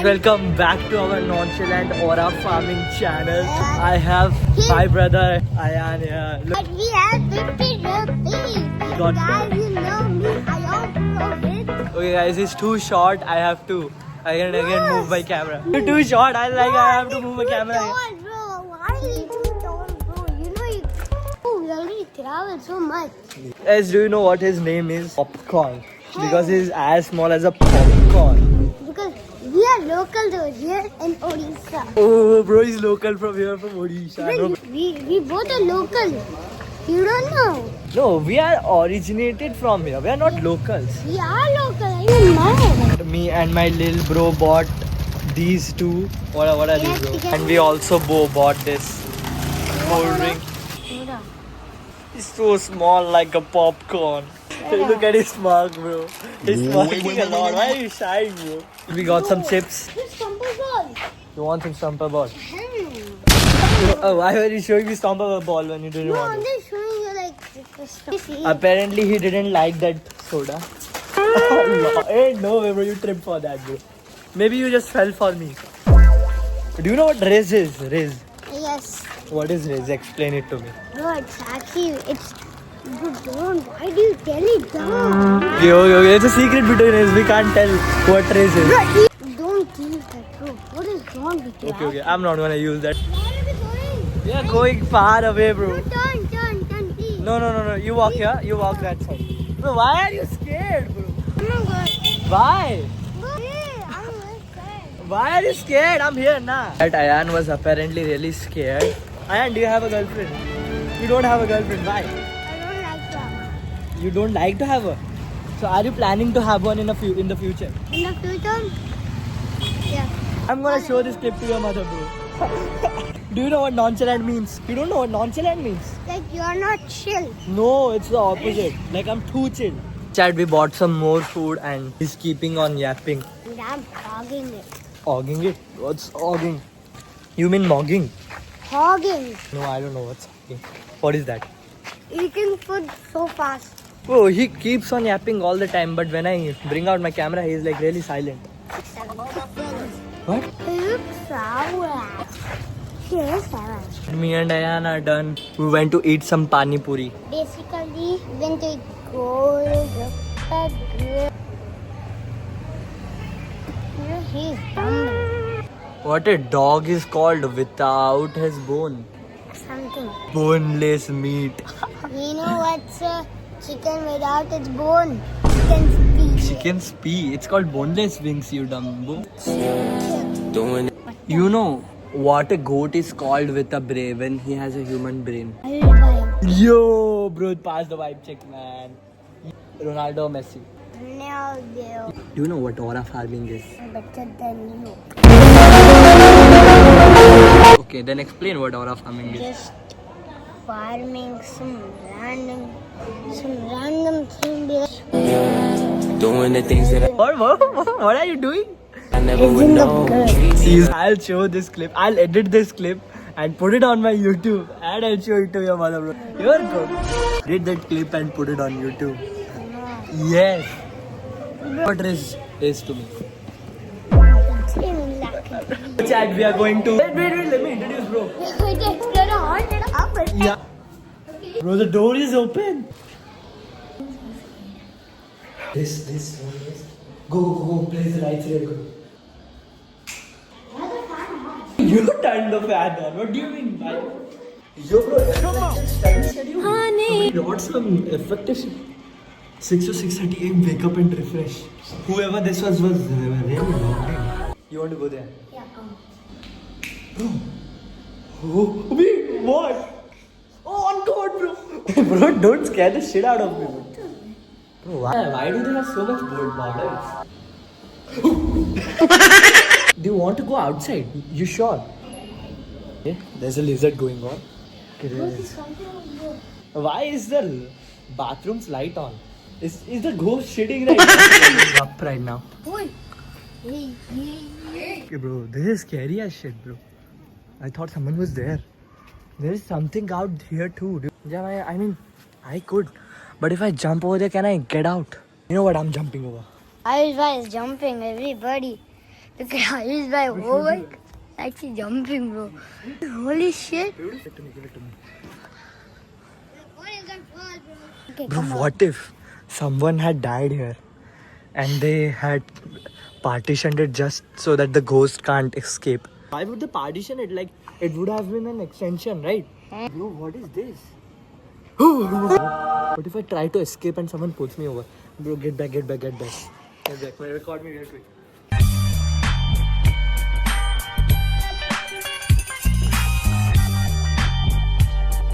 guys, welcome back to our nonchalant aura farming channel. I have my brother Ayan here. Look, But we have 50 rupees. Got Guys, you know me. I also it. okay guys, it's too short. I have to again move my camera. You're too short. I have to move my camera. Tall, bro. Why are you too tall, bro? You know you. Oh, we already traveled so much. Guys, do you know what his name is? Popcorn. Because he's as small as a popcorn. Because we are locals over here in Odisha. Oh, bro, he's local from here, from Odisha. No, We both are local. You don't know. no, we are originated from here. We are not locals. We are local. Are you mad? Me and my little bro bought these two. What are these, bro? Yes. And we also bought this cold drink. Soda. It's so small, like a popcorn. Look at his mug, bro. He's smoking a lot. Why are you shy, bro? We got some chips. This stumper ball. You want some stumper ball? Hmm. Oh, why were you showing me stumper ball when you didn't No, want I'm it? just showing you like the stuff. Apparently, he didn't like that soda. Hey, no way, bro. You tripped for that, bro. Maybe you just fell for me. Do you know what Riz is? Riz. Yes. What is Riz? Explain it to me. No, it's actually, it's, bro, don't, why do you tell it down? Okay. It's a secret between us. We can't tell what Riz is. Don't use that, bro. What is wrong with you? Okay. I'm not gonna use that. Where are we going? We are going far away, bro. No, turn, please. No. You walk here. You walk that side. Bro, why are you scared, bro? I'm not going. Why? Hey, I'm very scared. Why are you scared? I'm here now. That Ayan was apparently really scared. Ayan, do you have a girlfriend? You don't have a girlfriend. Why? I don't like that. You don't like to have her. So are you planning to have one in the future? In the future? Yeah. I'm gonna show this clip to your mother, bro. Do you know what nonchalant means? You don't know what nonchalant means? Like you're not chill. No, it's the opposite. Like I'm too chill. Chad, we bought some more food and he's keeping on yapping. And I'm hogging it. Hogging it? What's hogging? You mean mogging? Hogging. No, I don't know what's hogging. What is that? Eating food so fast. Oh, he keeps on yapping all the time, but when I bring out my camera, he's like really silent. What? It looks sour. Yes, sour. Me and Ayan are done. We went to eat some pani puri. Basically, when they go, he's dumb. What a dog is called without his bone. Something. Boneless meat. You know what's a chicken without its bone? Chicken's pea. Chicken's pea. It's called boneless wings, you dumbo. You know what a goat is called with a brain when he has a human brain? Yo, bro, pass the vibe check, man. Ronaldo or Messi. No, they're Do you know what aura farming is? better than you. Okay, then explain what aura farming is. Just farming some random thing. Doing the things that What are you doing? I never would know. I'll show this clip. I'll edit this clip and put it on my YouTube. And I'll show it to your mother, bro. You're good. Edit that clip and put it on YouTube. Yes. What is to me? Chat, we are going to. Wait, let me introduce, bro. Yeah. Bro, the door is open. This. Go, place the lights here, go. You turned the fan on. What do you mean by? Yo, bro, come on. Honey. What some effective shit? 6 to 6:30 wake up and refresh. Whoever this was really long. You want to go there? Yeah, come. Oh, wait, what? Oh, on God, bro. Bro, don't scare the shit out of me. Bro, why do they have so much board models? Do you want to go outside? You sure? Okay, there's a lizard going on. Okay, there is. Why is the bathroom's light on? Is the ghost shitting right now? Up right now. Okay, bro, this is scary as shit, bro. I thought someone was there. There is something out here too, dude. Yeah, I mean, I could. But if I jump over there, can I get out? You know what? I'm jumping over. I was jumping, everybody. Look at how he's like, oh my, actually jumping, bro. Holy shit. Give it to me. Okay, Bro, come on. what if someone had died here and they had partitioned it just so that the ghost can't escape? Why would they partition it? Like, it would have been an extension, right? Bro, what is this? What if I try to escape and someone pulls me over? Bro, get back. Record me real quick.